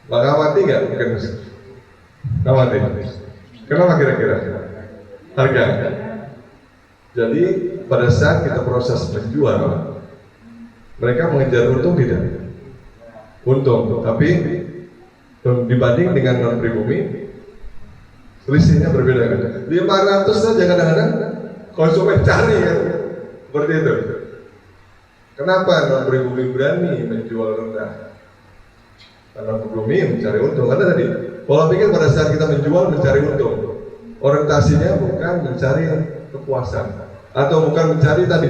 Bakal mati nggak? Mungkin nggak mati. Kenapa kira-kira? Harga. Jadi pada saat kita proses menjual, mereka mengejar untung tidak? Untung, tapi dibanding dengan non pribumi, selisihnya berbeda kan? 500 saja kadang-kadang konsumen cari kan? Seperti itu. Kenapa non pribumi berani menjual rendah? Karena pribumi mencari untung. Karena tadi pola pikir pada saat kita menjual mencari untung, orientasinya bukan mencari kepuasan atau bukan mencari tadi.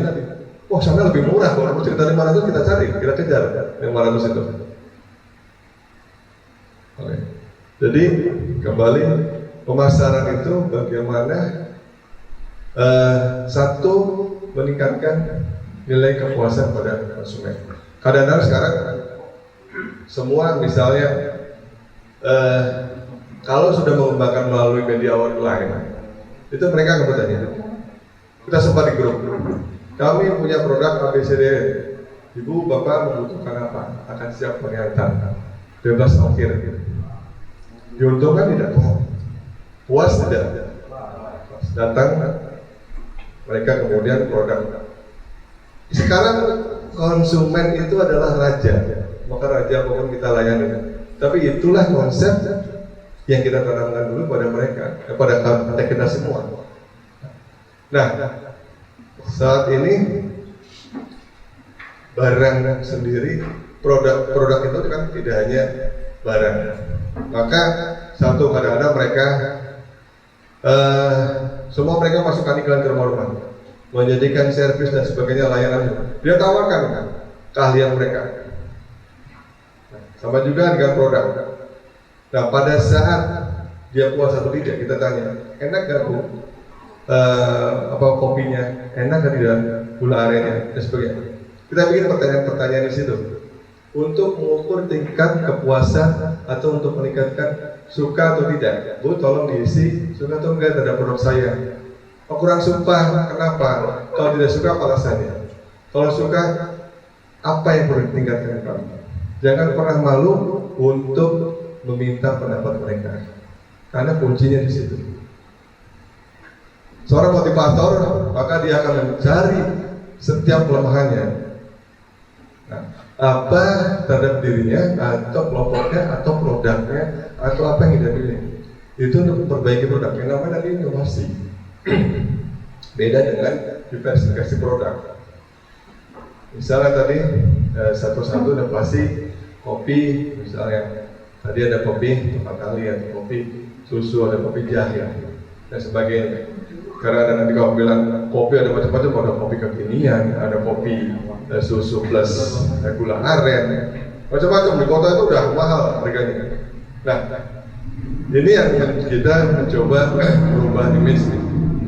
Wah, sana lebih murah, kalau aku cerita 500 kita cari, kita kejar 500 itu. Oke. Jadi kembali pemasaran itu bagaimana satu meningkatkan nilai kepuasan pada konsumen. Kadang-kadang sekarang semua misalnya kalau sudah mengembangkan melalui media online, itu mereka akan bertanya. Kita sempat di grup, kami punya produk ABCD, ibu bapak membutuhkan apa? Akan siap mengantar, bebas ongkir. Diuntungkan tidak? Puas tidak? Datang mereka kemudian produk. Sekarang konsumen itu adalah raja, maka raja apapun kita layani. Tapi itulah konsep yang kita tanamkan dulu pada mereka, pada kita semua. Nah, saat ini barang sendiri, produk itu kan tidak hanya barang. Maka satu kadang-kadang mereka semua mereka masukkan iklan ke rumah-rumah, menjadikan servis dan sebagainya layanan. Dia tawarkan kan keahlian mereka. Sama juga dengan produk. Nah, pada saat dia puas atau tidak, kita tanya, enak gak bu? Apa kopinya? Enak gak tidak? Gula arennya dan sebagainya. Kita bikin pertanyaan-pertanyaan di situ untuk mengukur tingkat kepuasan atau untuk meningkatkan suka atau tidak. Bu, tolong diisi suka atau enggak terhadap produk saya. Oh, kurang suka, kenapa? Kalau tidak suka apa alasannya? Kalau suka, apa yang perlu ditingkatkan kamu? Jangan pernah malu untuk meminta pendapat mereka, karena kuncinya di situ. Seorang motivator, maka dia akan mencari setiap kelemahannya. Nah, apa terhadap dirinya, atau kelompoknya, atau produknya, atau apa yang dia pilih. Itu untuk memperbaiki produk. Yang namanya tadi inovasi. Beda dengan diversifikasi produk. Misalnya tadi satu-satu inovasi kopi, misalnya tadi ada kopi tempat kali, ada kopi susu, ada kopi jahe dan sebagainya. Karena ada nanti kalau bilang kopi ada macam-macam, ada kopi kekinian, ada kopi susu plus gula aren, macam-macam. Di kota itu udah mahal harganya. Nah, ini yang kita mencoba merubah image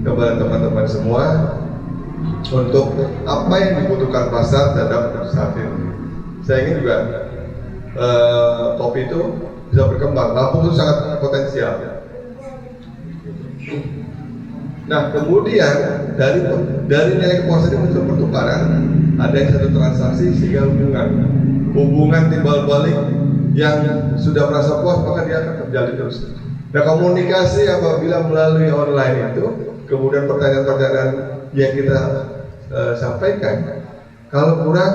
kepada teman-teman semua untuk apa yang dibutuhkan pasar terhadap saat ini. Saya ingin juga kopi itu bisa berkembang. Lampung itu sangat potensial. Nah, kemudian dari nilai kepuasan itu muncul pertukaran, ada yang satu transaksi sehingga hubungan timbal balik yang sudah merasa puas, maka dia akan terjalin terus. Nah, komunikasi apabila melalui online itu, kemudian pertanyaan-pertanyaan yang kita sampaikan, kalau kurang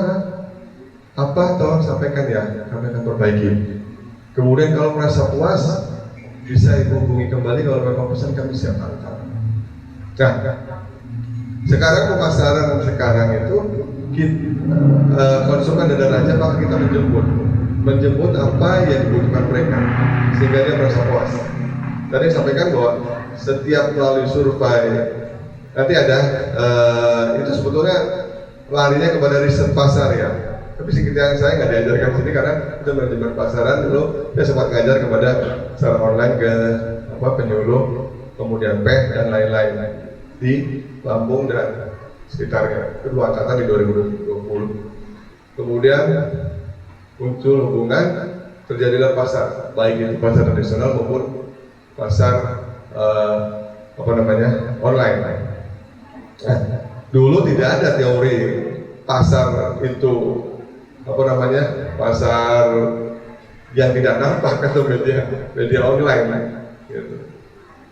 apa tolong sampaikan ya, kami akan perbaiki. Kemudian kalau merasa puas, bisa ibu hubungi kembali, kalau memang pesan kami siap antar. Nah, sekarang pemasaran sekarang itu konsumen ada raja, maka kita menjemput apa yang dibutuhkan mereka sehingga dia merasa puas. Tadi sampaikan bahwa setiap melalui survei nanti ada itu sebetulnya larinya kepada riset pasar ya. Tapi sekitar saya nggak diajarkan sini karena itu manajemen pasaran dulu. Saya sempat ngajar kepada secara online ke penyuluh, kemudian PEH dan lain-lain di Lampung dan sekitarnya. Kedua angkatan di 2020. Kemudian muncul hubungan, terjadilah pasar, baik itu pasar tradisional maupun pasar online. Nah, dulu tidak ada teori pasar itu pasar yang tidak nampak atau media online gitu.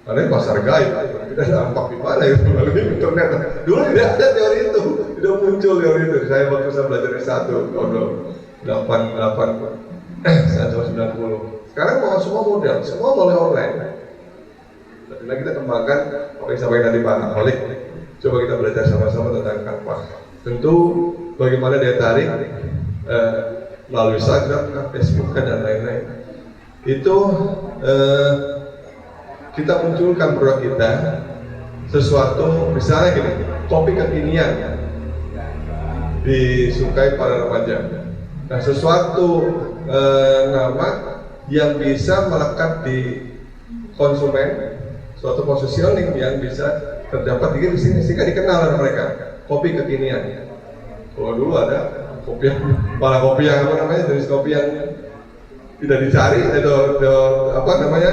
Karena pasar gaib, kita nampak di mana itu melalui internet. Dulu tidak ada teori itu, tidak muncul teori itu. Saya waktu saya belajar S1 tahun 1990. Sekarang mau semua model, semua boleh online. Nah, kita kembangkan apa yang sampai tadi Pak Holik. Coba kita belajar sama-sama tentang Canva. Tentu bagaimana dia tarik melalui Instagram, Facebook dan lain-lain. Itu kita munculkan produk kita sesuatu, misalnya gini, kopi kekinian disukai para remaja. Nah, sesuatu nama yang bisa melekat di konsumen, suatu positioning yang bisa terdapat di sini sehingga dikenal oleh mereka. Kopi kekinian. Kalau dulu ada kopi yang apa namanya, jenis kopi yang tidak dicari atau apa namanya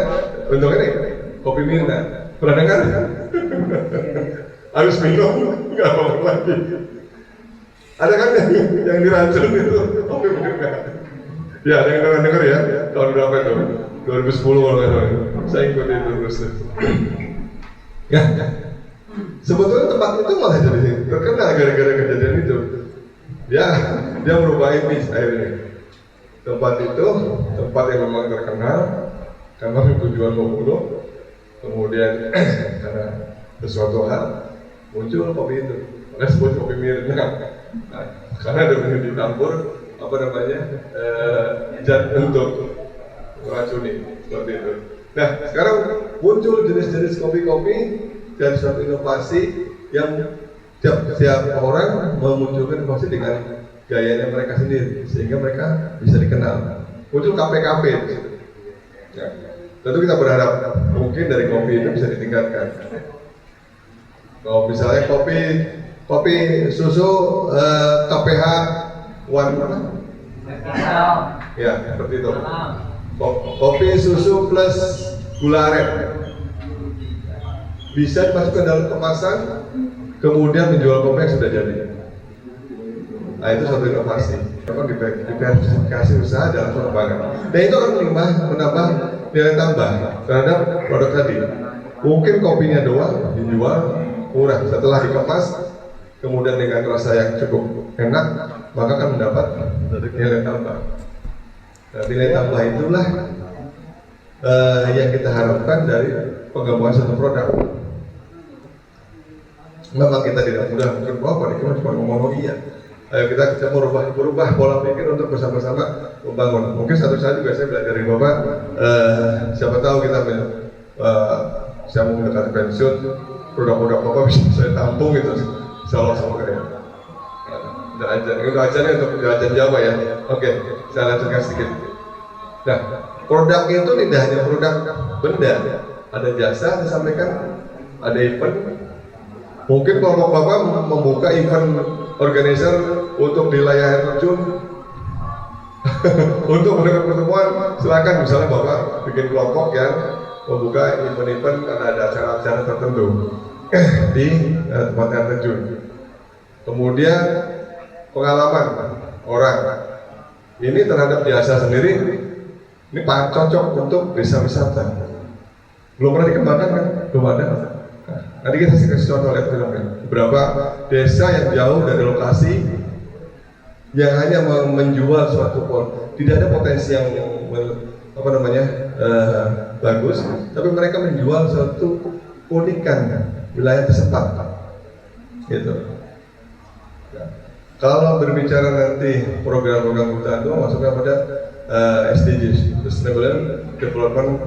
untuk ini kopi Mirna. Pernah dengar? Harus minum nggak bangun lagi. Ada kan yang diracun itu kopi Mirna. Ya, ada yang dengar ya? Tahun berapa itu? 2010 kalau nggak salah. Saya ikutin itu terus. Ya, sebetulnya tempat itu malah jadi terkenal gara-gara kejadian itu. Ya, dia merubah image akhirnya. Tempat itu tempat yang memang terkenal karena tujuan pembunuh. Kemudian karena sesuatu hal muncul kopi itu. Maka sebut kopi Mirna. Nah, karena ada dicampur apa namanya zat untuk meracuni seperti itu. Nah, sekarang muncul jenis-jenis kopi-kopi dan suatu inovasi yang tiap orang memunculkan inovasi dengan gayanya mereka sendiri sehingga mereka bisa dikenal. Muncul kafe-kafe. Ya. Tentu kita berharap mungkin dari kopi itu bisa ditingkatkan. Kalau misalnya kopi susu KPH One ya seperti itu. Kopi susu plus gula aren bisa dimasukkan dalam kemasan, kemudian menjual kopi yang sudah jadi. Nah, itu suatu inovasi. Memang diversifikasi usaha dalam pengembangan. Dan itu akan menambah nilai tambah terhadap produk tadi. Mungkin kopinya doang dijual murah, setelah dikemas, kemudian dengan rasa yang cukup enak, maka akan mendapat nilai tambah. Nah, nilai tambah itulah yang kita harapkan dari pengembangan satu produk. Memang kita tidak mudah mungkin cuma ngomong iya. Ayo kita merubah pola pikir untuk bersama-sama membangun. Mungkin satu saat juga saya belajar dari Bapak. Siapa tahu kita saya mau mendekati pensiun, produk-produk Bapak bisa saya tampung gitu. Insyaallah sama kalian. Untuk acaranya untuk acara Jawa ya. Oke, saya lanjutkan sedikit. Nah, produk itu tidak hanya produk benda, ada jasa disampaikan, ada event. Mungkin kelompok Bapak membuka event organizer untuk di layar terjun untuk mendengar pertemuan, silakan. Misalnya Bapak bikin kelompok yang membuka event-event karena ada acara-acara tertentu di tempat air terjun. Kemudian pengalaman orang ini terhadap jasa sendiri, ini cocok untuk desa wisata. Belum pernah dikembangkan kan? Belum ada. Nanti kita kasih contoh, lihat filmnya. Beberapa desa yang jauh dari lokasi yang hanya menjual suatu tidak ada potensi yang bagus, tapi mereka menjual suatu keunikan wilayah tersebut. Gitu. Kalau berbicara nanti program-program hutan itu masuknya pada SDGs, Sustainable Development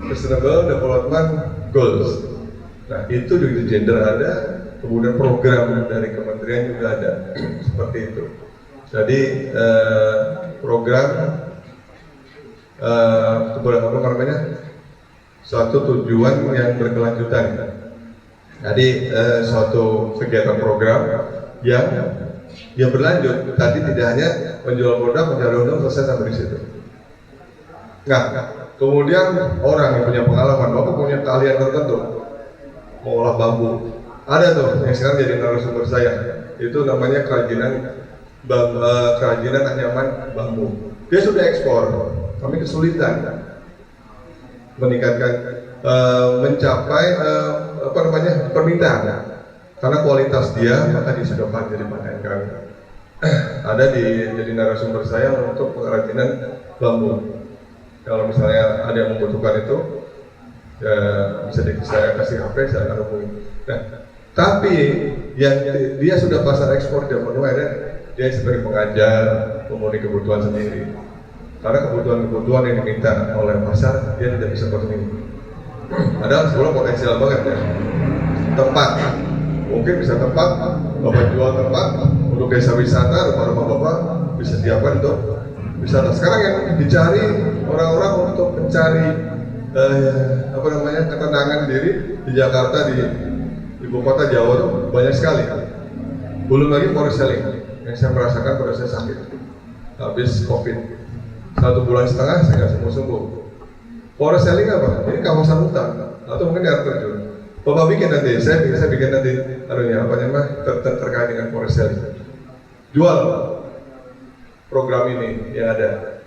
Sustainable Development Goals. Nah, itu juga gender ada, kemudian program dari kementerian juga ada seperti itu. Jadi program suatu tujuan yang berkelanjutan. Jadi suatu kegiatan program yang berlanjut. Tadi tidak hanya menjual produk, mencari untung, selesai sampai di situ. Nah, kemudian orang yang punya pengalaman, Bapak punya keahlian tertentu, mengolah bambu. Ada tuh yang sekarang jadi narasumber saya. Itu namanya kerajinan kerajinan anyaman bambu. Dia sudah ekspor, kami kesulitan meningkatkan mencapai permintaan karena kualitas dia, maka dia sudah jadi panen kami. Ada jadi narasumber saya untuk kerajinan bambu. Kalau misalnya ada yang membutuhkan itu, ya bisa saya kasih HP, saya akan hubungi. Nah, tapi yang dia sudah pasar ekspor dia menuai, dia sebagai pengajar memenuhi kebutuhan sendiri. Karena kebutuhan yang diminta oleh pasar dia tidak bisa penuhi. Padahal sebenarnya potensial banget ya. Tempat, mungkin bisa tempat, bapak jual tempat untuk desa wisata, rumah-rumah bapak bisa siapkan untuk wisata. Sekarang yang dicari orang-orang untuk mencari ketenangan diri di Jakarta, di ibu kota Jawa itu banyak sekali. Belum lagi forest selling yang saya merasakan pada saya sakit habis COVID 1,5 bulan saya nggak sembuh. Forest selling apa? Ini kawasan hutan atau mungkin air terjun. Bapak bikin nanti, saya bikin nanti terkait dengan forest selling. Jual program ini yang ada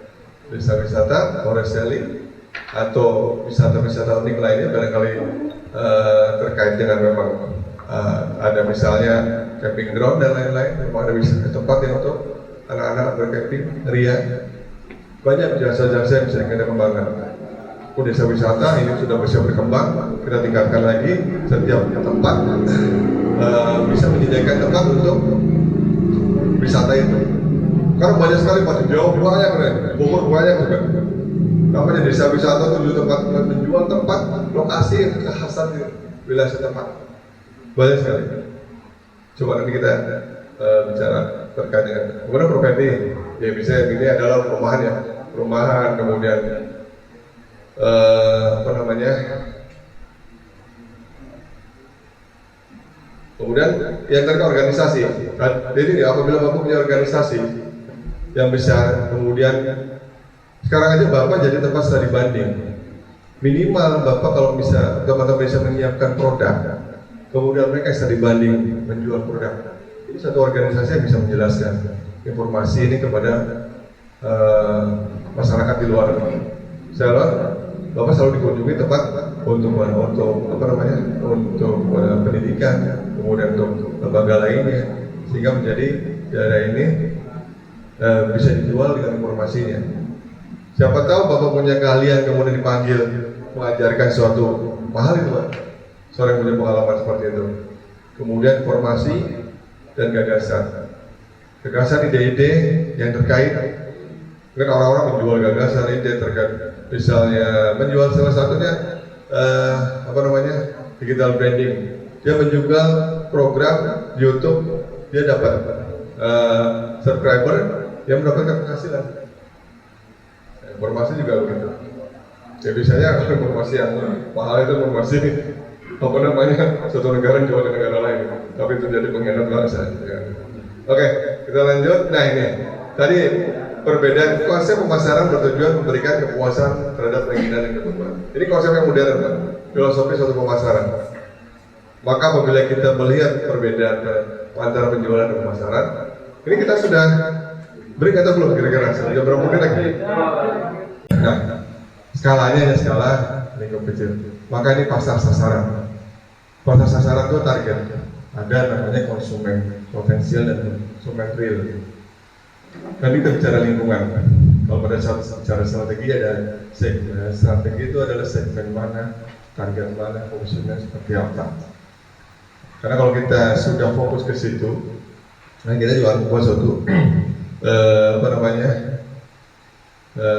desa wisata, forest selling, atau wisata-wisata unik lainnya barangkali terkait dengan memang ada misalnya camping ground dan lain-lain. Memang ada tempat yang untuk anak-anak bercamping, ria. Banyak jasa-jasa yang bisa kita kembangkan. Desa wisata ini sudah bisa berkembang, kita tingkatkan lagi. Setiap tempat bisa menyediakan tempat untuk wisata itu. Karena banyak sekali Pak, Jawa banyak, Bogor banyak juga. Namanya desa wisata 7 tempat menjual tempat lokasi kekhasan di wilayah setempat. Banyak sekali. Coba nanti kita bicara terkait dengan kemudian properti. Ya bisa ini adalah perumahan ya, perumahan kemudian kemudian yang terkait organisasi. Jadi apabila Bapak punya organisasi yang bisa kemudian sekarang aja Bapak jadi tempat studi banding. Minimal Bapak kalau bisa teman-teman bisa menyiapkan produk, kemudian mereka studi banding menjual produk. Ini satu organisasi yang bisa menjelaskan informasi ini kepada masyarakat di luar. Bapak selalu dikunjungi tempat untuk pendidikan, kemudian untuk lembaga lainnya, sehingga menjadi daerah ini bisa dijual dengan informasinya. Siapa tahu Bapak punya keahlian kemudian dipanggil mengajarkan suatu mahal itu Pak. Seorang yang punya pengalaman seperti itu. Kemudian informasi dan gagasan. Gagasan ide-ide yang terkait. Mungkin orang-orang menjual gagasan ide terkait, misalnya menjual salah satunya digital branding. Dia menjual program YouTube, dia dapat subscriber, dia mendapatkan penghasilan. Informasi juga begitu. Ya biasanya informasi yang mahal itu informasi satu negara jual ke negara lain, tapi itu jadi pengkhianat bangsa. Ya. Oke, kita lanjut. Nah ini tadi perbedaan konsep pemasaran bertujuan memberikan kepuasan terhadap keinginan dan kebutuhan. Ini konsep yang modern, Pak. Filosofi suatu pemasaran. Maka apabila kita melihat perbedaan antara penjualan dan pemasaran, ini kita sudah break atau belum kira-kira? Sudah berapa menit lagi? Nah, skalanya hanya skala lingkup kecil. Maka ini pasar sasaran. Pasar sasaran itu target. Ada namanya konsumen potensial dan konsumen real. Nanti kita bicara lingkungan. Kalau pada saat bicara strategi ada segmen. Strategi itu adalah segmen mana, target mana, konsumen seperti apa. Karena kalau kita sudah fokus ke situ, nah kita juga harus buat suatu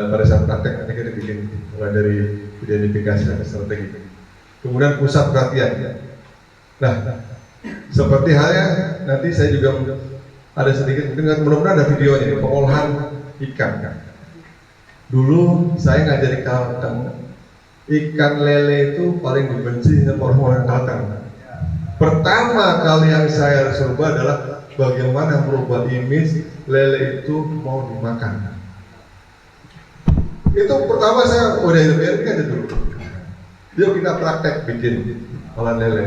pada saat praktek nanti kita bikin mulai dari identifikasi dan strategi. Kemudian pusat perhatian. Nah, seperti halnya nanti saya juga ada sedikit, mungkin mudah-mudahan ada videonya, pengolahan ikan. Dulu saya ngajari Kalteng, ikan lele itu paling dibenci sama orang-orang Kalteng. Pertama kali yang saya coba adalah bagaimana merubah image lele itu mau dimakan. Itu pertama saya udah biarin aja dulu. Yuk kita praktek bikin olahan lele.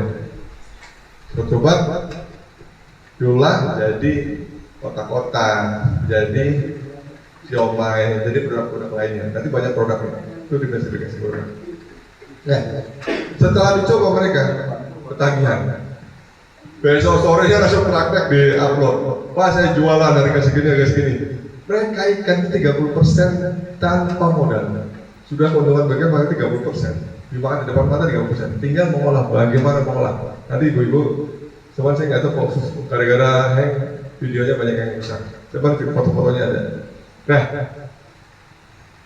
Coba diolah jadi kotak-kotak, jadi siomay, jadi produk-produk lainnya. Nanti banyak produknya, itu diversifikasi produk. Nah, setelah dicoba mereka ketagihan. Besok sorenya langsung praktek di upload. Pak, saya jualan dari segini ke segini. Mereka ikan 30% tanpa modal. Sudah keuntungan bagaimana 30%. Dimakan di depan mata 30%. Tinggal mengolah, bagaimana mengolah. Nanti ibu-ibu, cuman saya nggak tahu fokus gara-gara hang videonya banyak yang rusak. Coba foto-fotonya ada. Nah,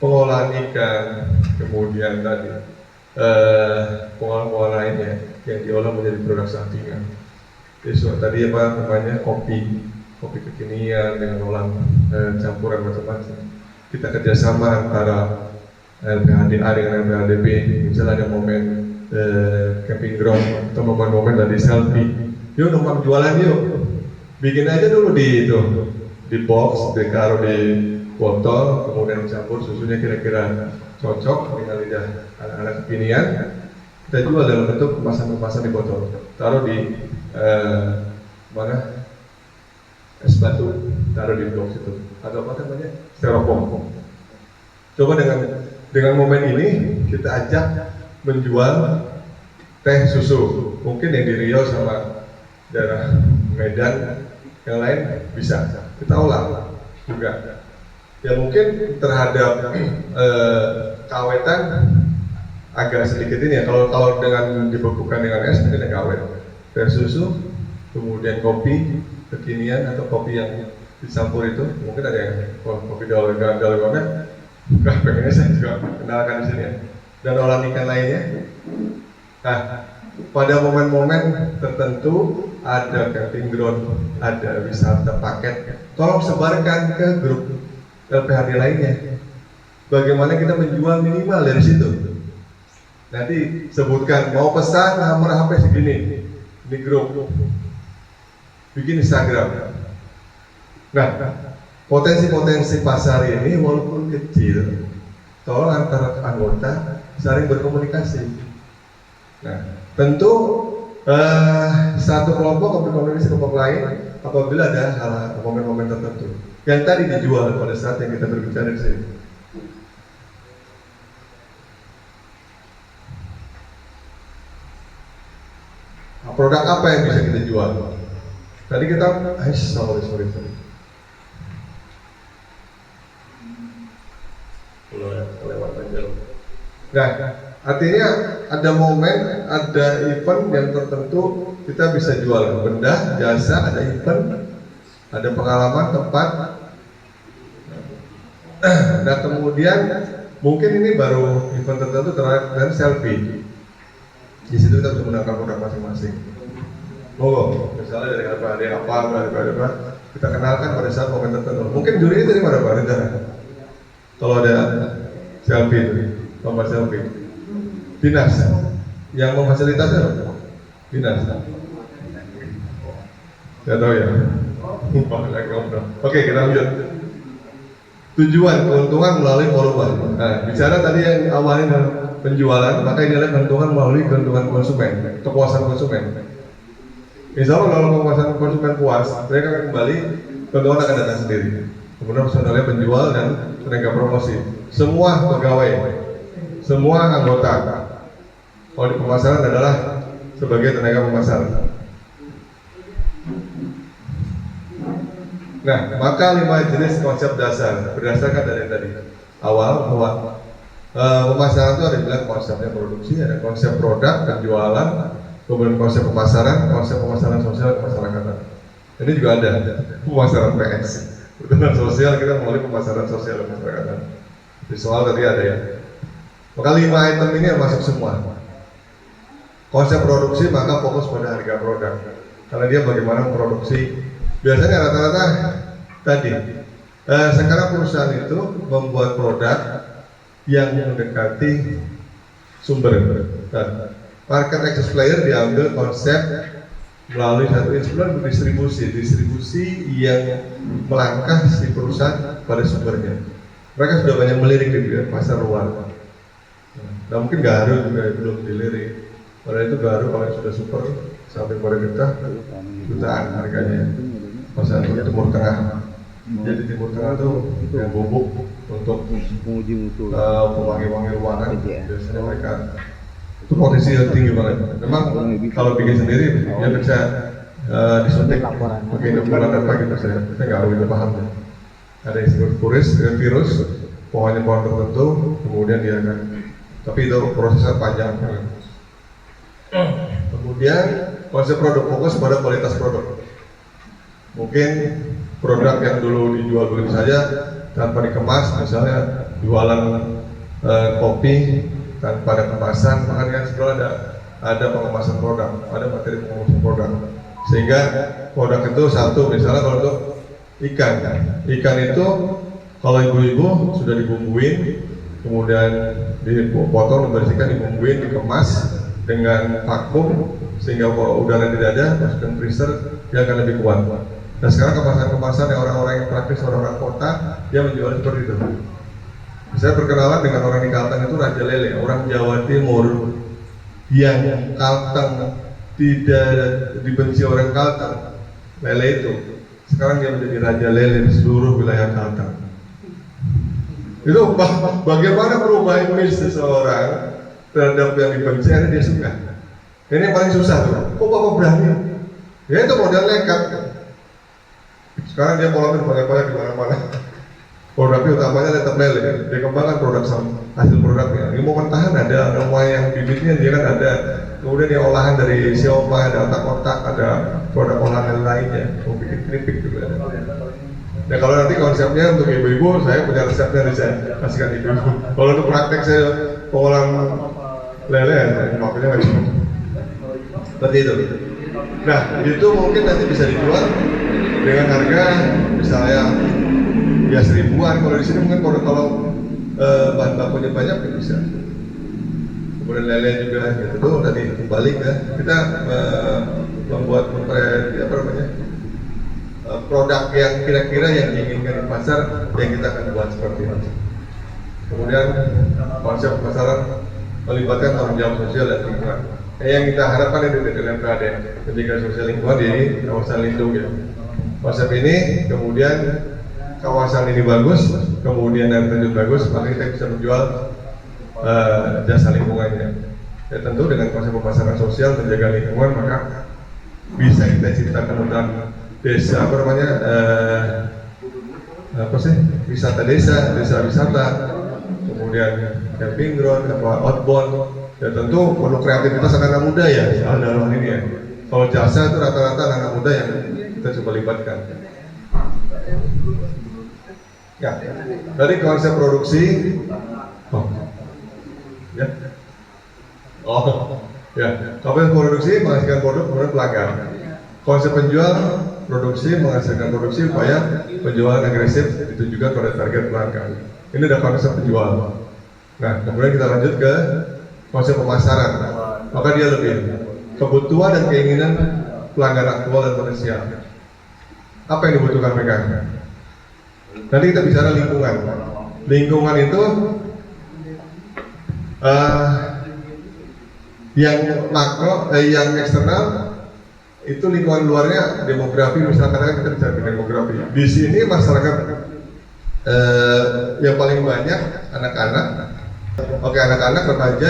pengolahan ikan, kemudian tadi pengolahan lainnya yang diolah menjadi produk sampingan. Jadi tadi apa namanya kopi kekinian dengan olahan campuran macam-macam. Kita kerjasama antara LPHDA dengan LPHDB, misalnya ada momen camping ground atau momen-momen tadi selfie. Yuk numpang jualan yuk, bikin aja dulu di box, ditaruh di botol, kemudian dicampur susunya kira-kira cocok dengan lidah anak-anak kekinian. Kita jual dalam bentuk kemasan-kemasan di botol, taruh di mana es batu, taruh di box itu atau apa namanya styrofoam. Coba dengan momen ini kita ajak menjual teh susu, mungkin yang di Riau sama daerah Medan yang lain bisa kita olah juga. Ya mungkin terhadap kawetan agak sedikit ini ya, kalau dengan dibekukan dengan es mungkin agak awet. Teh susu, kemudian kopi kekinian atau kopi yang dicampur itu, mungkin ada yang kopi dalgona. Pengennya saya juga kenalkan di sini ya. Dan olahan ikan lainnya. Nah, pada momen-momen tertentu ada camping ground, ada wisata paket. Tolong sebarkan ke grup LPHD lainnya. Bagaimana kita menjual minimal dari situ. Nanti sebutkan mau pesan nomor HP segini di grup, bikin Instagram. Nah, potensi-potensi pasar ini walaupun kecil, tolong antara anggota saling berkomunikasi. Nah, tentu satu kelompok berkomunikasi kelompok lain apabila ada momen-momen tertentu yang tadi dijual pada saat yang kita berbicara di sini. Produk apa yang bisa kita jual? Tadi kita, sorry. Lewat aja. Nah, artinya ada momen, ada event yang tertentu kita bisa jual benda, jasa, ada event, ada pengalaman tempat. Nah kemudian mungkin ini baru event tertentu dan selfie. Di situ kita bisa menggunakan produk masing-masing. Misalnya dari apa, kita kenalkan pada saat momen tertentu. Mungkin jurinya dari mana Pak rencana? Kalau ada selfie itu, lomba selfie, dinas yang memfasilitasi apa? Dinas. Tidak tahu ya. Oke, kita lanjut. Tujuan keuntungan melalui volume. Nah, bicara tadi yang awalnya dengan penjualan, maka ini adalah keuntungan melalui keuntungan konsumen, kepuasan konsumen. Insya Allah kalau kepuasan konsumen puas, mereka akan kembali, keuntungan akan datang sendiri. Kemudian personalnya penjual dan tenaga promosi, semua pegawai, semua anggota. Kalau di pemasaran adalah sebagai tenaga pemasaran. Nah, maka 5 jenis konsep dasar berdasarkan dari tadi awal bahwa pemasaran itu ada bilang konsepnya produksi, ada konsep produk, penjualan, kemudian konsep pemasaran sosial kemasyarakatan. Ini juga ada pemasaran PS, perhutanan sosial kita melalui pemasaran sosial kemasyarakatan. Visual tadi ada ya. Maka 5 item ini yang masuk semua. Konsep produksi maka fokus pada harga produk, karena dia bagaimana produksi. Biasanya rata-rata tadi sekarang perusahaan itu membuat produk yang mendekati sumber. Dan market access player diambil konsep melalui satu instrumen distribusi yang melangkah si perusahaan pada sumbernya. Mereka sudah banyak melirik di pasar luar. Nah mungkin Garuda juga belum dilirik. Padahal itu Garuda kalau sudah super sampai pada jutaan harganya. kawasan Timur Tengah. Jadi Timur Tengah tuh yang bubuk untuk pewangi-wangi ruangan, biasanya mereka itu potensi yang tinggi banget. Memang kalau bikin sendiri ya bisa disuntik pakai inokulan apa gitu, saya nggak begitu paham ya. Ada yang disebut virus, pohon tertentu, kemudian dia akan, tapi itu prosesnya panjang. Kemudian konsep produk, fokus pada kualitas produk. Mungkin produk yang dulu dijual begitu saja tanpa dikemas, misalnya jualan kopi tanpa ada kemasan, makanya sebenarnya ada pengemasan produk, ada materi pengemasan produk, sehingga produk itu satu, misalnya kalau untuk ikan itu kalau ibu-ibu sudah dibumbuin, kemudian dipotong, dibersihkan, dibumbuin, dikemas dengan vakum sehingga udara tidak ada, masukkan freezer, dia akan lebih kuat. Nah sekarang kemasan-kemasan yang orang-orang yang praktis, orang-orang kota, dia menjual seperti itu. Saya berkenalan dengan orang di Kalteng itu Raja Lele, orang Jawa Timur yang Kalteng tidak dibenci orang Kalteng. Lele itu sekarang dia menjadi Raja Lele di seluruh wilayah Kalteng. Itu bagaimana perubahan image seseorang terhadap yang dibenci, akhirnya dia suka. Ini yang paling susah tuh. Kok Bapak berani? Ya itu modal nekat. Sekarang dia mau ambil banyak-banyak di mana-mana. Produknya utamanya tetap lele. Dia kembangkan produk hasil produknya. Ini mau mentahan ada, semua yang bibitnya dia kan ada. Kemudian yang olahan dari siomay, ada otak-otak, ada produk olahan lainnya. Mau bikin keripik juga ada. Ya kalau nanti konsepnya untuk ibu-ibu, saya punya resepnya nanti saya kasihkan ibu-ibu. Kalau untuk praktek saya pengolahan lele, makanya nggak cukup. Seperti itu. Nah itu mungkin nanti bisa dijual dengan harga misalnya ya 1000-an. Kalau di sini mungkin kalau bahan bakunya banyak ya bisa. Kemudian lele juga gitu tuh tadi kembali ke kita membuat produk yang kira-kira yang diinginkan di pasar yang kita akan buat seperti itu. Kemudian konsep pemasaran melibatkan tanggung jawab sosial dan lingkungan. Yang kita harapkan itu dengan pendidikan sosial lingkungan di kawasan lindung ya. Konsep ini kemudian kawasan ini bagus, kemudian air terjun bagus, maka kita bisa menjual jasa lingkungannya. Ya tentu dengan konsep pemasaran sosial menjaga lingkungan, maka bisa kita ciptakan hutan desa wisata desa wisata, kemudian camping ground, outbound. Ya tentu perlu kreativitas anak-anak muda ya dalam ini ya. Kalau jasa itu rata-rata anak-anak muda yang kita coba libatkan. Ya, dari konsep produksi, konsep produksi menghasilkan produk kemudian pelanggan. Konsep penjual produksi menghasilkan produksi supaya penjualan agresif ditujukan pada target pelanggan. Ini adalah konsep penjual. Nah, kemudian kita lanjut ke konsep pemasaran. Maka dia lebih kebutuhan dan keinginan pelanggan aktual dan potensial. Apa yang dibutuhkan mereka? Nanti kita bicara lingkungan. Lingkungan itu yang makro, yang eksternal itu lingkungan luarnya demografi. Misalkan kita bicara demografi. Di sini masyarakat yang paling banyak anak-anak. Oke, anak-anak remaja.